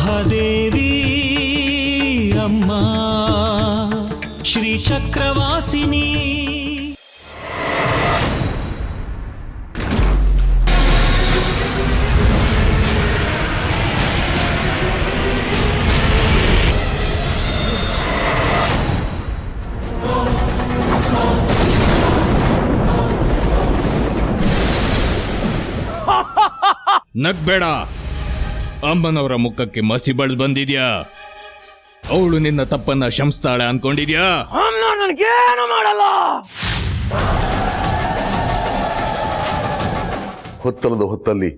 ಮಹಾದೇವಿ ಅಮ್ಮ ಶ್ರೀ ಚಕ್ರವಾಸಿನಿ. ನಗ್ಬೇಡ. ಅಮ್ಮನವರ ಮುಖಕ್ಕೆ ಮಸಿ ಬಳ್ದು ಬಂದಿದ್ಯಾ? ಅವಳು ನಿನ್ನ ತಪ್ಪನ್ನ ಕ್ಷಮಿಸ್ತಾಳೆ ಅನ್ಕೊಂಡಿದ್ಯಾ? ನನಗೇನು ಮಾಡಲ್ಲ. ಹೊತ್ತಲದ ಹೊತ್ತಲ್ಲಿ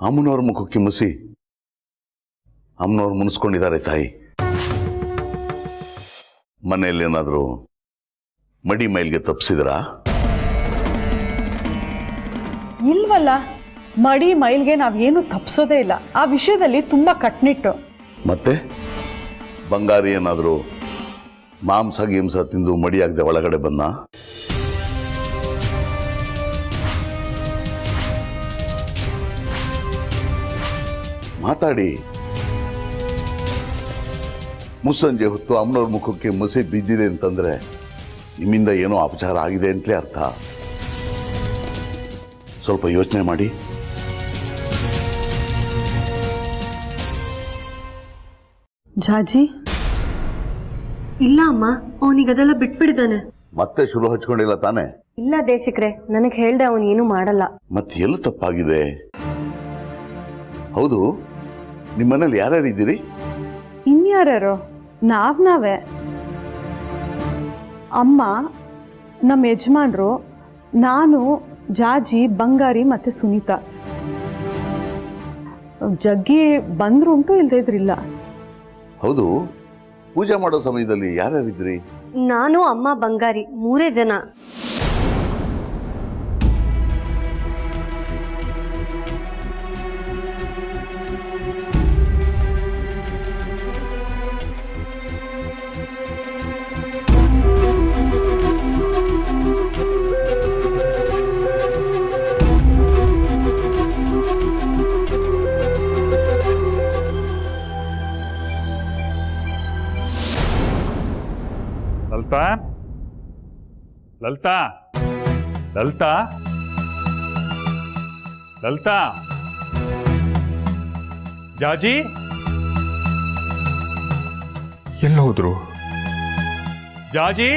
ಅಮ್ಮನವ್ರ ಮುಖಕ್ಕೆ ಮಸಿ ಅಮ್ಮನವ್ರು ಮುನಿಸ್ಕೊಂಡಿದ್ದಾರೆ ತಾಯಿ. ಮನೆಯಲ್ಲಿ ಏನಾದರೂ ಮಡಿ ಮೈಲ್ಗೆ ತಪ್ಪಿಸಿದ್ರಾ? ಇಲ್ವಲ್ಲ, ಮಡಿ ಮೈಲ್ಗೆ ನಾವೇನು ತಪ್ಪಿಸೋದೇ ಇಲ್ಲ. ಆ ವಿಷಯದಲ್ಲಿ ತುಂಬಾ ಕಟ್ನಿಟ್ಟು. ಮತ್ತೆ ಬಂಗಾರಿ ಏನಾದರೂ ಮಾಂಸ ಗೀಂಸ ತಿಂದು ಮಡಿಯಾಗದೆ ಒಳಗಡೆ ಬಂದ? ಮಾತಾಡಿ. ಮುಸ್ಸಂಜೆ ಹೊತ್ತು ಅಮ್ಮನವ್ರ ಮುಖಕ್ಕೆ ಮಸಿ ಬಿದ್ದಿದೆ ಅಂತಂದ್ರೆ ನಿಮ್ಮಿಂದ ಏನೋ ಅಪಚಾರ ಆಗಿದೆ ಅಂತಲೇ ಅರ್ಥ. ಸ್ವಲ್ಪ ಯೋಚನೆ ಮಾಡಿ. ಜಾಜಿ ಇಲ್ಲ ಅಮ್ಮ, ಅವನಿಗದೆಲ್ಲ ಬಿಟ್ಬಿಡಿದಾನೆ. ಮತ್ತೆ ಶುರು ಹಚ್ಕೊಂಡಿಲ್ಲ ತಾನೆ? ಇಲ್ಲ ದೇಶಿಕ್ರೆ, ನನಗೆ ಹೇಳ್ದೆ ಅವನು ಏನು ಮಾಡಲ್ಲ. ಮತ್ತೆ ಎಲ್ಲ ತಪ್ಪಾಗಿದೆ? ಹೌದು, ನಿಮ್ಮನೇಲಿ ಯಾರ್ಯಾರು ಇದ್ದೀರಿ? ಇನ್ಯಾರ್ಯಾರು? ನಾವೇ. ಅಮ್ಮ, ನಮ್ಮ ಯಜಮಾನ್ರು, ನಾನು, ಜಾಜಿ, ಬಂಗಾರಿ ಮತ್ತೆ ಸುನೀತಾ. ಜಗ್ಗಿ ಬಂದ್ರುಂಟು, ಇಲ್ದೇ ಇದ್ರಿಲ್ಲ. ಹೌದು, ಪೂಜೆ ಮಾಡೋ ಸಮಯದಲ್ಲಿ ಯಾರ್ಯಾರಿದ್ರಿ? ನಾನು, ಅಮ್ಮ, ಬಂಗಾರಿ, 3 ಜನ. ಲಲಿತಾ, ಲಲಿತಾ, ಲಲಿತಾ, ಲಲಿತಾ, ಜಾಜಿ ಎಲ್ಲ ಹೋದ್ರು? ಜಾಜಿ,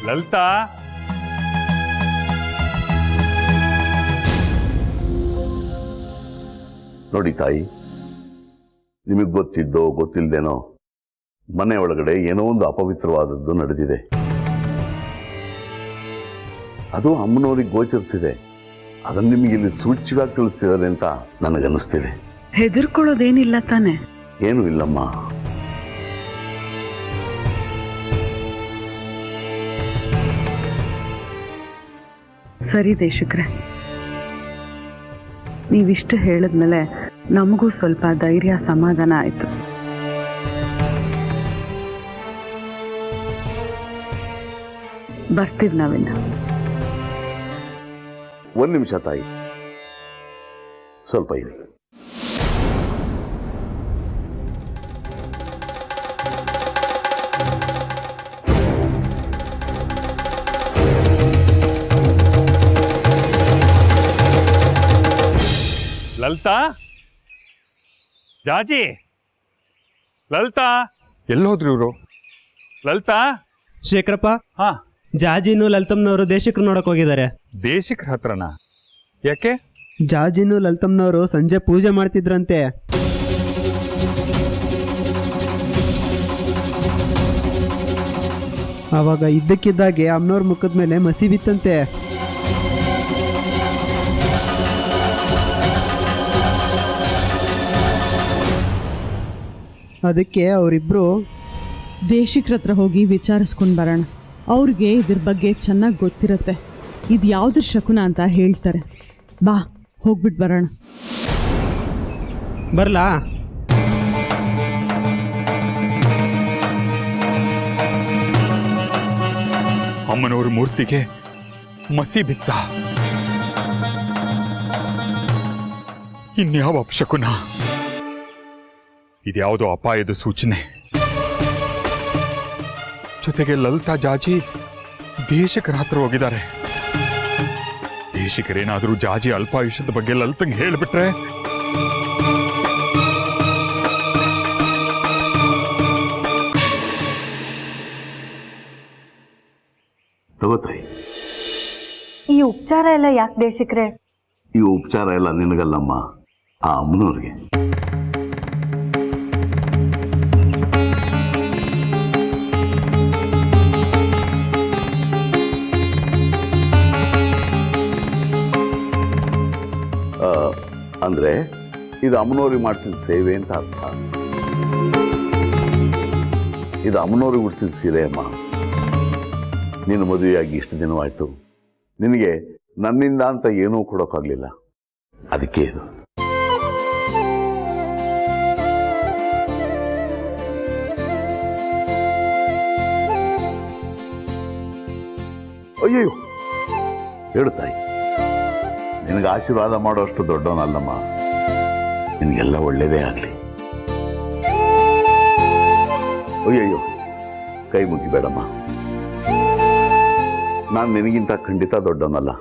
ಲಲಿತಾ, ನೋಡಿ ತಾಯಿ, ನಿಮಗೆ ಗೊತ್ತಿದ್ದೋ ಗೊತ್ತಿಲ್ಲದೇನೋ ಮನೆ ಒಳಗಡೆ ಏನೋ ಒಂದು ಅಪವಿತ್ರವಾದದ್ದು ನಡೆದಿದೆ. ಅದು ಅಮ್ಮನವ್ರಿಗೆ ಗೋಚರಿಸಿದೆ. ಅದನ್ನು ನಿಮಗೆ ಇಲ್ಲಿ ಸೂಚ್ಯವಾಗಿ ತಿಳಿಸ್ತಿದ್ದಾರೆ ಅಂತ ನನಗನ್ನಿಸ್ತಿದೆ. ಹೆದರ್ಕೊಳ್ಳೋದೇನಿಲ್ಲ ತಾನೆ? ಏನೂ ಇಲ್ಲಮ್ಮ. ಸರಿ ದೇಶಕ್ರೆ, ನೀವಿಷ್ಟು ಹೇಳಿದ್ಮೇಲೆ ನಮಗೂ ಸ್ವಲ್ಪ ಧೈರ್ಯ ಸಮಾಧಾನ ಆಯ್ತು. ಬರ್ತೀವಿ ನಾವಿನ್ನ. ಒಂದು ನಿಮಿಷ ತಾಯಿ, ಸ್ವಲ್ಪ ಇರಿ. ಲಲಿತಾ, ಜಾಜಿ, ಲಲಿತಾ, ಎಲ್ಲೋದ್ರು ಇವರು? ಲಲಿತಾ. ಶೇಖರಪ್ಪ, ಹಾ, ಜಾಜಿನು ಲಲಿತಮ್ಮನವರು ದೇಶಕ್ಕೆ ನೋಡಕ್ ಹೋಗಿದ್ದಾರೆ. ದೇಶಿಕ್ರ ಹತ್ರನಾ? ಯಾಕೆ? ಜಾಜಿನು ಲಲಿತಮ್ಮನವರು ಸಂಜೆ ಪೂಜೆ ಮಾಡ್ತಿದ್ರಂತೆ. ಆವಾಗ ಇದ್ದಕ್ಕಿದ್ದಾಗೆ ಅಮ್ಮನವ್ರ ಮುಖದ ಮೇಲೆ ಮಸಿ ಬಿತ್ತಂತೆ. ಅದಕ್ಕೆ ಅವರಿಬ್ರು ದೇಶಿಕ್ರ ಹತ್ರ ಹೋಗಿ ವಿಚಾರಿಸ್ಕೊಂಡು ಬರೋಣ. ಅವ್ರಿಗೆ ಇದ್ರ ಬಗ್ಗೆ ಚೆನ್ನಾಗಿ ಗೊತ್ತಿರತ್ತೆ. ಇದು ಯಾವುದ್ರ ಶಕುನ ಅಂತ ಹೇಳ್ತಾರೆ. ಬಾ, ಹೋಗ್ಬಿಟ್ಟು ಬರೋಣ. ಬರ್ಲಾ? ಅಮ್ಮನವ್ರ ಮೂರ್ತಿಗೆ ಮಸಿ ಬಿತ್ತ. ಇನ್ಯಾವ ಅಪಶಕುನ? ಇದ್ಯಾವುದೋ ಅಪಾಯದ ಸೂಚನೆ. ಜೊತೆಗೆ ಲಲಿತಾ ಜಾಜಿ ದೇಶಕರ ಹತ್ರ ಹೋಗಿದ್ದಾರೆ. ದೇಶಿಕರೇನಾದರೂ ಜಾಜಿ ಅಲ್ಪಾಯುಷ್ಯದ ಬಗ್ಗೆ ಲಲಿತಂಗೆ ಹೇಳಿಬಿಟ್ರೆ ತಗೋತಾಯಿ, ಈ ಉಪಚಾರ ಎಲ್ಲ ಯಾಕೆ ದೇಶಿಕ್ರೆ? ಈ ಉಪಚಾರ ಎಲ್ಲ ನಿನಗಲ್ಲಮ್ಮ, ಆ ಅಮ್ಮನವ್ರಿಗೆ. ಅಂದ್ರೆ ಇದು ಅಮ್ಮನವ್ರಿಗೆ ಮಾಡಿಸಿದ ಸೇವೆ ಅಂತ ಅರ್ಥ. ಇದು ಅಮ್ಮನವ್ರಿಗೆ ಉಡಿಸಿದ ಸೀರೆ ಅಮ್ಮ. ನಿನ್ನ ಮದುವೆಯಾಗಿ ಇಷ್ಟು ದಿನವಾಯ್ತು, ನಿನಗೆ ನನ್ನಿಂದ ಅಂತ ಏನೂ ಕೊಡೋಕ್ಕಾಗಲಿಲ್ಲ, ಅದಕ್ಕೆ ಇದು. ಅಯ್ಯಯ್ಯೋ, ಹೇಳು ತಾಯಿ, ನಿನಗೆ ಆಶೀರ್ವಾದ ಮಾಡೋಷ್ಟು ದೊಡ್ಡವನಲ್ಲಮ್ಮ. ನಿನಗೆಲ್ಲ ಒಳ್ಳೇದೇ ಆಗಲಿ. ಅಯ್ಯಯ್ಯೋ, ಕೈ ಮುಗಿಬೇಡಮ್ಮ. ನಾನು ನಿನಗಿಂತ ಖಂಡಿತ ದೊಡ್ಡವನಲ್ಲ,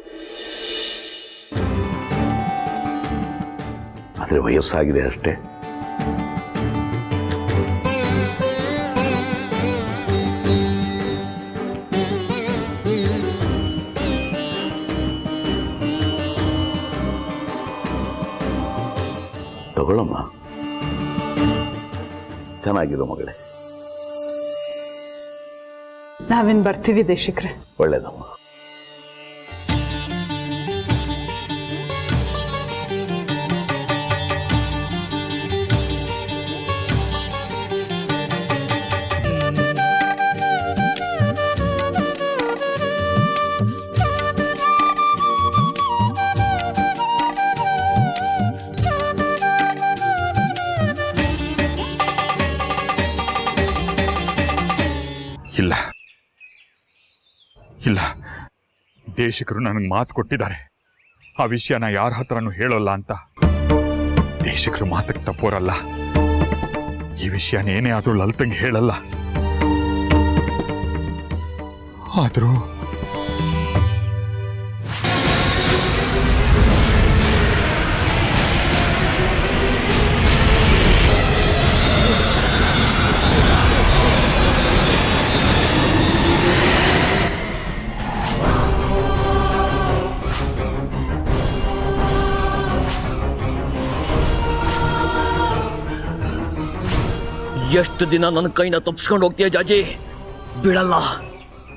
ಆದರೆ ವಯಸ್ಸಾಗಿದೆ ಅಷ್ಟೇ. ತಗೊಳ್ಳಮ್ಮ, ಚೆನ್ನಾಗಿರೋ ಮಗಳೇ. ನಾವೇನ್ ಬರ್ತೀವಿ ದೇಶಿಕ್ರೆ. ಒಳ್ಳೇದಮ್ಮ. ಇಲ್ಲ ಇಲ್ಲ, ದೇಶಿಕರು ನನಗೆ ಮಾತು ಕೊಟ್ಟಿದ್ದಾರೆ, ಆ ವಿಷಯನ ಯಾರ ಹತ್ರನೂ ಹೇಳೋಲ್ಲ ಅಂತ. ದೇಶಿಕರು ಮಾತಕ್ಕೆ ತಪ್ಪೋರಲ್ಲ. ಈ ವಿಷಯನೇನೇ ಆದರೂ ಲಲಿತಂಗೆ ಹೇಳಲ್ಲ. ಆದರೂ ಎಷ್ಟು ದಿನ ನನ್ನ ಕೈನ ತಪ್ಪಿಸ್ಕೊಂಡು ಹೋಗ್ತೀಯ ಜಾಜಿ? ಬಿಡಲ್ಲ,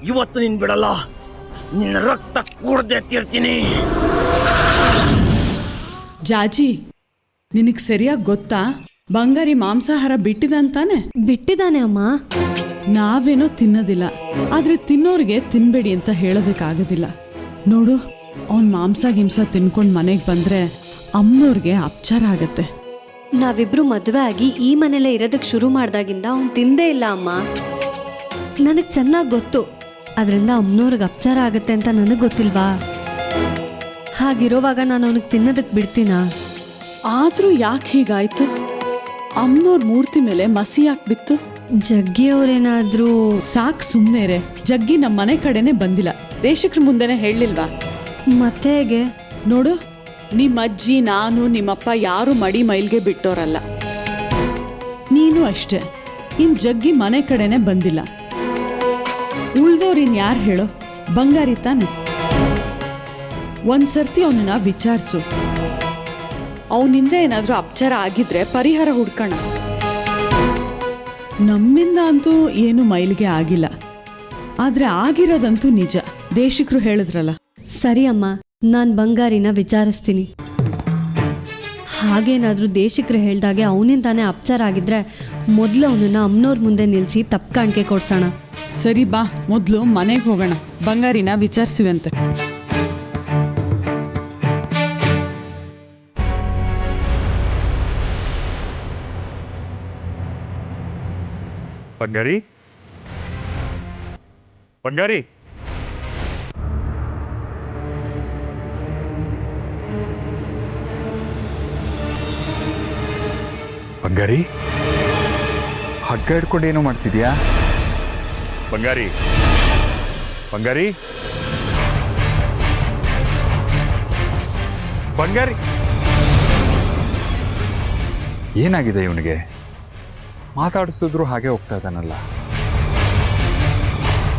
ಇವತ್ತು ನೀನ್ ಬಿಡಲ್ಲ. ನಿನ್ನ ರಕ್ತ ಕುಡ್ದೆ ತೀರ್ತೀನಿ. ಜಾಜಿ, ನಿನಗೆ ಸರಿಯಾಗಿ ಗೊತ್ತಾ ಬಂಗಾರಿ ಮಾಂಸಾಹಾರ ಬಿಟ್ಟಿದಂತಾನೆ? ಬಿಟ್ಟಿದ್ದಾನೆ ಅಮ್ಮ. ನಾವೇನೋ ತಿನ್ನೋದಿಲ್ಲ, ಆದ್ರೆ ತಿನ್ನೋರಿಗೆ ತಿನ್ಬೇಡಿ ಅಂತ ಹೇಳೋದಕ್ಕಾಗೋದಿಲ್ಲ. ನೋಡು, ಅವನ್ ಮಾಂಸ ಗಿಂಸ ತಿನ್ಕೊಂಡು ಮನೆಗೆ ಬಂದ್ರೆ ಅಮ್ಮನವ್ರಿಗೆ ಅಪಚಾರ ಆಗತ್ತೆ. ನಾವಿಬ್ರು ಮದುವೆ ಆಗಿ ಈ ಮನೇಲೆ ಇರೋದಕ್ಕೆ ಶುರು ಮಾಡ್ದಾಗಿಂದ ಅವ್ನು ತಿಂದೇ ಇಲ್ಲ ಅಮ್ಮ. ನನಗೆ ಚೆನ್ನಾಗಿ ಗೊತ್ತು, ಅದರಿಂದ ಅಮ್ಮನವ್ರಿಗೆ ಅಪಚಾರ ಆಗತ್ತೆ ಅಂತ ನನಗೆ ಗೊತ್ತಿಲ್ವಾ? ಹಾಗಿರೋವಾಗ ನಾನು ಅವನಿಗೆ ತಿನ್ನೋದಕ್ಕೆ ಬಿಡ್ತೀನಾ? ಆದ್ರೂ ಯಾಕೆ ಹೀಗಾಯ್ತು? ಅಮ್ಮನವ್ರ ಮೂರ್ತಿ ಮೇಲೆ ಮಸಿ ಯಾಕೆ ಬಿತ್ತು? ಜಗ್ಗಿ ಅವ್ರೇನಾದ್ರೂ... ಸಾಕ್ ಸುಮ್ಮನೆ ರೇ. ಜಗ್ಗಿ ನಮ್ಮ ಮನೆ ಕಡೆನೆ ಬಂದಿಲ್ಲ, ದೇಶಕ್ರ ಮುಂದೆನೆ ಹೇಳಲಿಲ್ವಾ? ಮತ್ತೆ ಹೇಗೆ? ನೋಡು, ನಿಮ್ಮ ಅಜ್ಜಿ, ನಾನು, ನಿಮ್ಮಪ್ಪ ಯಾರು ಮಡಿ ಮೈಲ್ಗೆ ಬಿಟ್ಟೋರಲ್ಲ. ನೀನು ಅಷ್ಟೇ. ಇನ್ ಜಗ್ಗಿ ಮನೆ ಕಡೆನೆ ಬಂದಿಲ್ಲ. ಉಳ್ದೋರಿನ್ ಯಾರು ಹೇಳೋ? ಬಂಗಾರಿ ತಾನೆ. ಒಂದ್ಸರ್ತಿ ಅವನನ್ನ ವಿಚಾರಿಸು. ಅವನಿಂದ ಏನಾದ್ರೂ ಅಪಚಾರ ಆಗಿದ್ರೆ ಪರಿಹಾರ ಹುಡ್ಕೋಣ. ನಮ್ಮಿಂದ ಅಂತೂ ಏನು ಮೈಲಿಗೆ ಆಗಿಲ್ಲ, ಆದ್ರೆ ಆಗಿರೋದಂತೂ ನಿಜ. ದೇಶಿಕರು ಹೇಳಿದ್ರಲ್ಲ. ಸರಿ ಅಮ್ಮ, ನಾನು ಬಂಗಾರಿನ ವಿಚಾರಿಸ್ತೀನಿ. ಹಾಗೇನಾದ್ರೂ ದೇಶಿಕರು ಹೇಳ್ದಾಗೆ ಅವನಿಂದಾನೇ ಅಪಚಾರ ಆಗಿದ್ರೆ ಮೊದಲು ಅವನನ್ನ ಅಮ್ಮನವ್ರ ಮುಂದೆ ನಿಲ್ಲಿಸಿ ತಪ್ಪು ಕಾಣಿಕೆ ಕೊಡ್ಸೋಣ. ಸರಿ ಬಾ, ಮೊದಲು ಮನೆಗೆ ಹೋಗೋಣ, ಬಂಗಾರಿನ ವಿಚಾರಿಸುವಂತೆ. ಬಂಗಾರಿ, ಬಂಗಾರಿ, ಬಂಗಾರಿ, ಹಗ್ಗ ಹಿಡ್ಕೊಂಡು ಏನೋ ಮಾಡ್ತಿದ್ಯಾ? ಬಂಗಾರಿ, ಬಂಗಾರಿ, ಬಂಗಾರಿ, ಏನಾಗಿದೆ ಇವನಿಗೆ? ಮಾತಾಡಿಸಿದ್ರು ಹಾಗೆ ಹೋಗ್ತಾ ಇದ್ದಾನಲ್ಲ.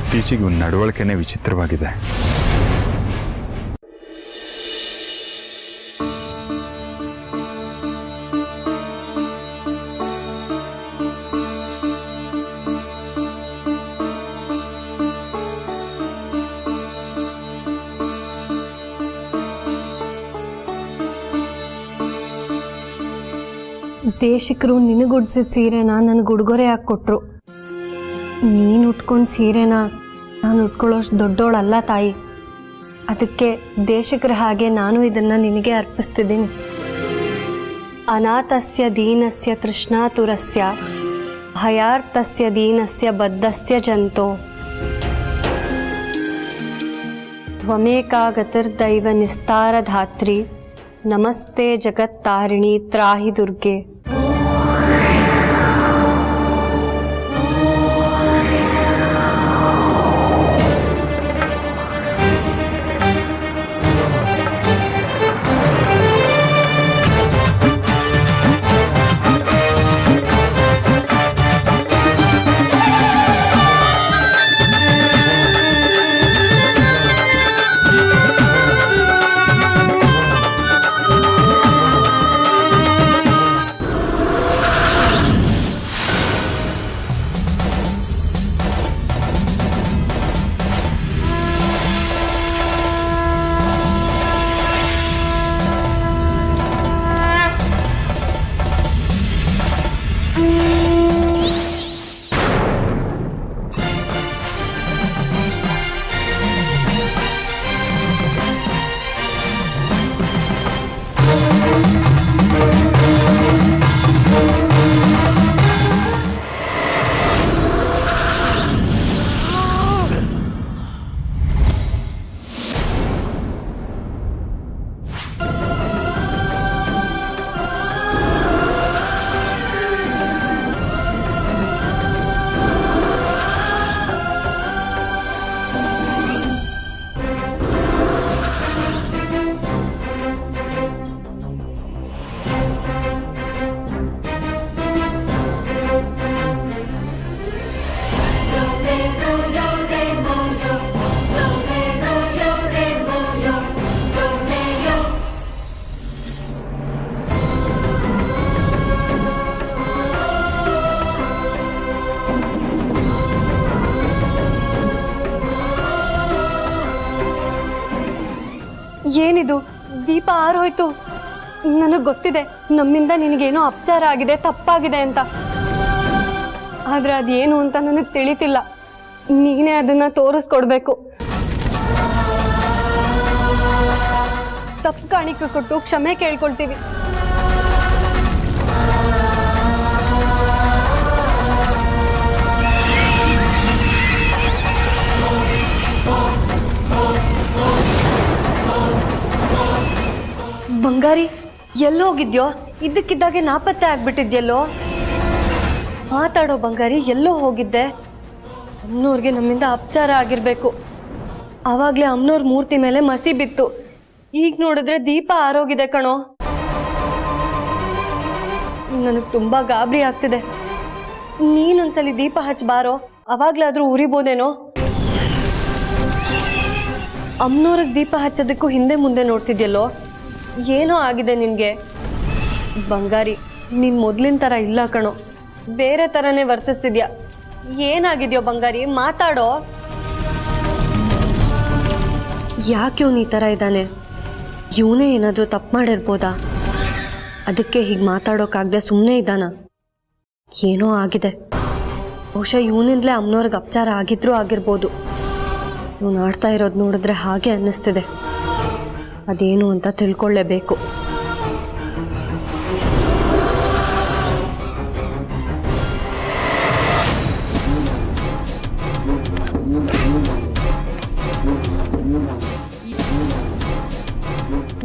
ಇತ್ತೀಚೆಗೆ ಇವನ ನಡವಳಿಕೆನೇ ವಿಚಿತ್ರವಾಗಿದೆ. ದೇಶಿಕರು ನಿನಗುಡ್ಸಿದ ಸೀರೆನ ನನಗೆ ಉಡುಗೊರೆ ಹಾಕಿ ಕೊಟ್ರು. ನೀನು ಉಟ್ಕೊಂಡು ಸೀರೆನ ನಾನು ಉಟ್ಕೊಳ್ಳೋಷ್ಟು ದೊಡ್ಡೋಳಲ್ಲ ತಾಯಿ. ಅದಕ್ಕೆ ದೇಶಿಕರ ಹಾಗೆ ನಾನು ಇದನ್ನ ನಿನಗೆ ಅರ್ಪಿಸ್ತಿದ್ದೀನಿ. ಅನಾಥಸ್ಯ ದೀನಸ್ಯ ತೃಷ್ಣಾತುರಸ್ಯ ಭಯಾರ್ತಸ್ಯ ದೀನಸ್ಯ ಬದ್ಧಸ್ಯ ಜಂತೋ ತ್ವಮೇಕಾ ಗತಿರ್ದೈವ ನಿಸ್ತಾರಧಾತ್ರಿ ನಮಸ್ತೆ ಜಗತ್ತಾರಿಣಿ ತ್ರಾಹಿ ದುರ್ಗೆ. ಏನಿದು? ದೀಪ ಆರೋಯ್ತು. ನನಗೆ ಗೊತ್ತಿದೆ ನಮ್ಮಿಂದ ನಿನಗೇನೋ ಅಪಚಾರ ಆಗಿದೆ, ತಪ್ಪಾಗಿದೆ ಅಂತ. ಆದ್ರೆ ಅದೇನು ಅಂತ ನನಗೆ ತಿಳಿತಿಲ್ಲ. ನೀನೇ ಅದನ್ನ ತೋರಿಸ್ಕೊಡ್ಬೇಕು. ತಪ್ಪು ಕಾಣಿಕೆ ಕೊಟ್ಟು ಕ್ಷಮೆ ಕೇಳ್ಕೊಳ್ತೀವಿ. ಬಂಗಾರಿ, ಎಲ್ಲೋ ಹೋಗಿದ್ಯೋ? ಇದ್ದಕ್ಕಿದ್ದಾಗೆ ನಾಪತ್ತೆ ಆಗ್ಬಿಟ್ಟಿದ್ಯಲ್ಲೋ. ಮಾತಾಡೋ ಬಂಗಾರಿ, ಎಲ್ಲೋ ಹೋಗಿದ್ದೆ? ಅಮ್ಮನವ್ರಿಗೆ ನಮ್ಮಿಂದ ಅಪಚಾರ ಆಗಿರ್ಬೇಕು. ಆವಾಗ್ಲೇ ಅಮ್ಮನವ್ರ ಮೂರ್ತಿ ಮೇಲೆ ಮಸಿ ಬಿತ್ತು. ಈಗ ನೋಡಿದ್ರೆ ದೀಪ ಆರೋಗಿದೆ ಕಣೋ. ನನಗೆ ತುಂಬಾ ಗಾಬರಿ ಆಗ್ತಿದೆ. ನೀನೊಂದ್ಸಲಿ ದೀಪ ಹಚ್ಬಾರೋ, ಅವಾಗ್ಲಾದ್ರೂ ಉರಿಬೋದೇನೋ. ಅಮ್ಮನವ್ರಿಗೆ ದೀಪ ಹಚ್ಚೋದಕ್ಕೂ ಹಿಂದೆ ಮುಂದೆ ನೋಡ್ತಿದ್ಯಲ್ಲೋ. ಏನೋ ಆಗಿದೆ ನಿನ್ಗೆ. ಬಂಗಾರಿ, ನೀನ್ ಮೊದ್ಲಿನ ತರ ಇಲ್ಲ ಕಣೋ, ಬೇರೆ ತರನೇ ವರ್ತಿಸ್ತಿದ್ಯಾ. ಏನಾಗಿದ್ಯೋ ಬಂಗಾರಿ, ಮಾತಾಡೋ. ಯಾಕೆ ಇವನು ಈ ತರ ಇದ್ದಾನೆ? ಇವನೇ ಏನಾದ್ರೂ ತಪ್ಪು ಮಾಡಿರ್ಬೋದಾ? ಅದಕ್ಕೆ ಹೀಗೆ ಮಾತಾಡೋಕ್ಕಾಗದೆ ಸುಮ್ಮನೆ ಇದ್ದಾನ? ಏನೋ ಆಗಿದೆ. ಬಹುಶಃ ಇವನಿಂದಲೇ ಅಮ್ಮನವ್ರಿಗೆ ಅಪಚಾರ ಆಗಿದ್ರೂ ಆಗಿರ್ಬೋದು. ಇವನು ಆಡ್ತಾ ಇರೋದು ನೋಡಿದ್ರೆ ಹಾಗೆ ಅನ್ನಿಸ್ತಿದೆ. ಅದೇನು ಅಂತ ತಿಳ್ಕೊಳ್ಳೇಬೇಕು.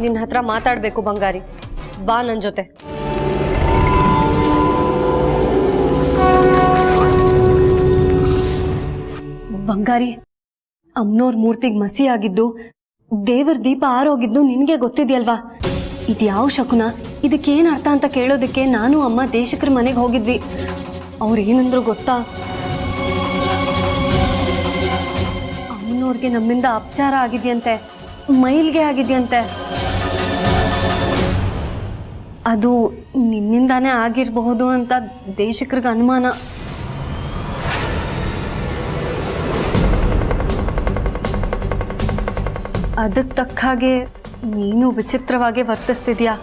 ನಿನ್ನ ಹತ್ರ ಮಾತಾಡಬೇಕು ಬಂಗಾರಿ. ಬಾ ನನ್ನ ಜೊತೆ. ಬಂಗಾರಿ, ಅಮ್ಮನವ್ರ ಮೂರ್ತಿಗೆ ಮಸಿ ಆಗಿದ್ದು, ದೇವರ ದೀಪ ಆರೋಗಿದ್ದು ನಿನಗೆ ಗೊತ್ತಿದೆಯಲ್ವಾ? ಇದ್ಯಾವ ಶಕುನ, ಇದಕ್ಕೇನು ಅರ್ಥ ಅಂತ ಕೇಳೋದಕ್ಕೆ ನಾನು ಅಮ್ಮ ದೇಶಕ್ರ ಮನೆಗೆ ಹೋಗಿದ್ವಿ. ಅವ್ರು ಏನಂದ್ರು ಗೊತ್ತಾ? ಅಮ್ಮನವ್ರಿಗೆ ನಮ್ಮಿಂದ ಅಪಚಾರ ಆಗಿದೆಯಂತೆ, ಮೈಲ್ಗೆ ಆಗಿದೆಯಂತೆ. ಅದು ನಿನ್ನಿಂದಾನೇ ಆಗಿರಬಹುದು ಅಂತ ದೇಶಕ್ರಿಗೆ ಅನುಮಾನ. ಅದಕ್ಕೆ ತಕ್ಕ ಹಾಗೆ ನೀನು ವಿಚಿತ್ರವಾಗಿ ವರ್ತಿಸ್ತಿದ್ಯಾ.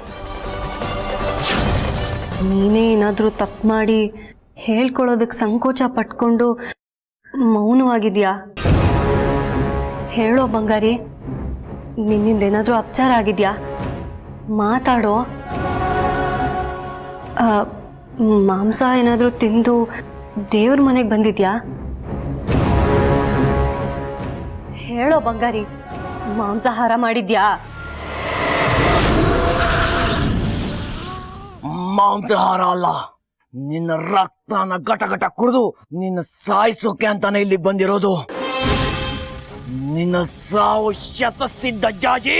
ನೀನೇ ಏನಾದರೂ ತಪ್ಪು ಮಾಡಿ ಹೇಳ್ಕೊಳ್ಳೋದಕ್ಕೆ ಸಂಕೋಚ ಪಟ್ಕೊಂಡು ಮೌನವಾಗಿದ್ಯಾ? ಹೇಳೋ ಬಂಗಾರಿ, ನಿನ್ನಿಂದ ಏನಾದರೂ ಅಪಚಾರ ಆಗಿದ್ಯಾ? ಮಾತಾಡೋ. ಮಾಂಸ ಏನಾದರೂ ತಿಂದು ದೇವ್ರ ಮನೆಗೆ ಬಂದಿದ್ಯಾ? ಹೇಳೋ ಬಂಗಾರಿ, ಮಾಂಸಾಹಾರ ಮಾಡಿದ್ಯಾ? ಮಾಂಸಾಹಾರ ಅಲ್ಲ, ನಿನ್ನ ರಕ್ತನ ಘಟ ಘಟ ಕುಡಿದು ನಿನ್ನ ಸಾಯಿಸೋಕೆ ಅಂತಾನೆ ಇಲ್ಲಿಗೆ ಬಂದಿರೋದು. ನಿನ್ನ ಸಾವು ಶತಸಿದ್ಧ ಜಾಜಿ.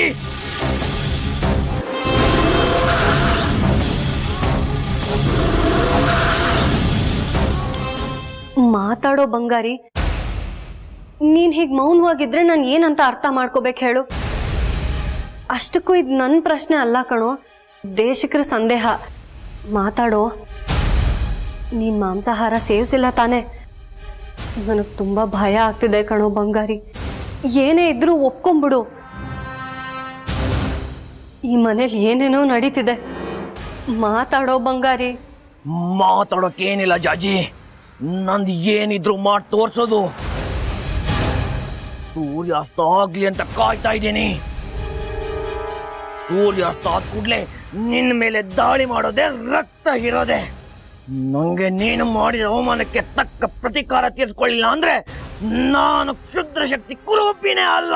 ಮಾತಾಡೋ ಬಂಗಾರಿ, ನೀನ್ ಹೀಗೆ ಮೌನವಾಗಿದ್ರೆ ನಾನು ಏನಂತ ಅರ್ಥ ಮಾಡ್ಕೋಬೇಕು ಹೇಳು? ಅಷ್ಟಕ್ಕೂ ಇದು ನನ್ನ ಪ್ರಶ್ನೆ ಅಲ್ಲ ಕಣೋ, ದೇಶಕ್ರ ಸಂದೇಹ. ಮಾತಾಡೋ. ನೀನ್ ಮಾಂಸಾಹಾರ ಸೇವಿಸಿಲ್ಲ ತಾನೆ? ನನಗೆ ತುಂಬಾ ಭಯ ಆಗ್ತಿದೆ ಕಣೋ ಬಂಗಾರಿ. ಏನೇ ಇದ್ರೂ ಒಪ್ಕೊಂಬಿಡು. ಈ ಮನೇಲಿ ಏನೇನೋ ನಡೀತಿದೆ. ಮಾತಾಡೋ ಬಂಗಾರಿ. ಮಾತಾಡೋಕೇನಿಲ್ಲ ಜಾಜಿ, ನಂದು ಏನಿದ್ರು ಮಾಡಿ ತೋರ್ಸೋದು. ಸೂರ್ಯಾಸ್ತ ಆಗ್ಲಿ ಅಂತ ಕಾಯ್ತಾ ಇದ್ದೀನಿ. ಸೂರ್ಯಾಸ್ತ ಆದ ಕೂಡ್ಲೆ ನಿನ್ನ ಮೇಲೆ ದಾಳಿ ಮಾಡೋದೆ, ರಕ್ತ ಇರೋದೆ. ನಂಗೆ ನೀನು ಮಾಡಿದ ಅವಮಾನಕ್ಕೆ ತಕ್ಕ ಪ್ರತಿಕಾರ ತೀರಿಸ್ಕೊಳ್ಳಿಲ್ಲ ಅಂದ್ರೆ ನಾನು ಕ್ಷುದ್ರ ಶಕ್ತಿ ಕುರೂಪಿನೇ ಅಲ್ಲ.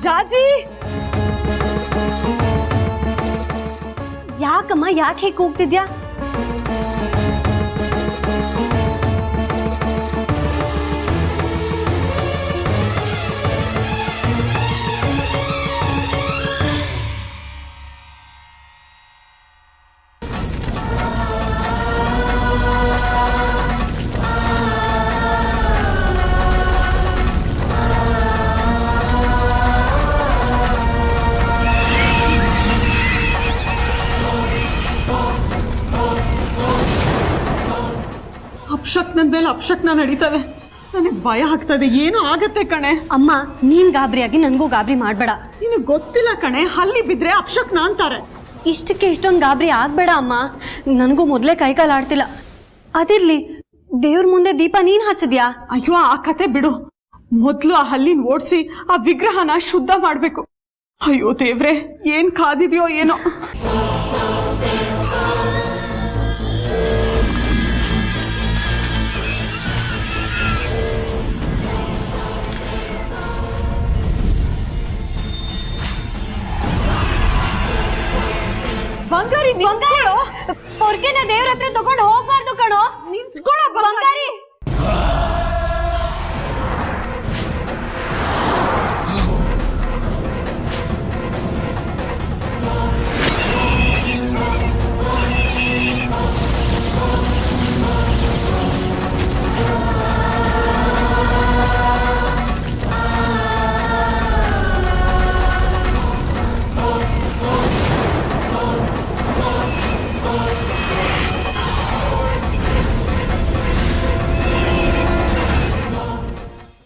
ಜಾಜಿ, ಯಾಕಮ್ಮ, ಯಾಕೆ ಹೀಗೆ ಕೂಗ್ತಿದ್ಯಾ? ಅಪಶಕ್ನದ ಮೇಲೆ ಅಪಶಕ್ನ ನಡೀತದೆ. ನನಗೆ ಭಯ ಆಗ್ತದೆ. ಏನೋ ಆಗತ್ತೆ ಕಣೆ. ಅಮ್ಮ, ನೀನ್ ಗಾಬರಿಯಾಗಿ ನನಗೂ ಗಾಬರಿ ಮಾಡಬೇಡ. ನಿನಗೆ ಗೊತ್ತಿಲ್ಲ ಕಣೆ, ಹಲ್ಲಿ ಬಿದ್ರೆ ಅಪಶಕ್ನ ಅಂತಾರೆ. ಇಷ್ಟಕ್ಕೆ ಇಷ್ಟೊಂದು ಗಾಬರಿ ಆಗ್ಬೇಡ ಅಮ್ಮ. ನನಗೂ ಮೊದಲೇ ಕೈಕಾಲು ಆಡ್ತಿಲ್ಲ. ಅದಿರ್ಲಿ, ದೇವ್ರ ಮುಂದೆ ದೀಪ ನೀನ್ ಹಚ್ಚಿದ್ಯಾ? ಅಯ್ಯೋ, ಆ ಕತೆ ಬಿಡು. ಮೊದ್ಲು ಆ ಹಲ್ಲಿನ ಓಡಿಸಿ ಆ ವಿಗ್ರಹನ ಶುದ್ಧ ಮಾಡ್ಬೇಕು. ಅಯ್ಯೋ ದೇವ್ರೆ, ಏನ್ ಕಾದಿದ್ಯೋ ಏನೋ. ಬಂಗಾರಿ, ಪೊರ್ಕೆನ ದೇವ್ರ ಹತ್ರ ತಗೊಂಡು ಹೋಗ್ಬಾರ್ದು ಕಣೋ.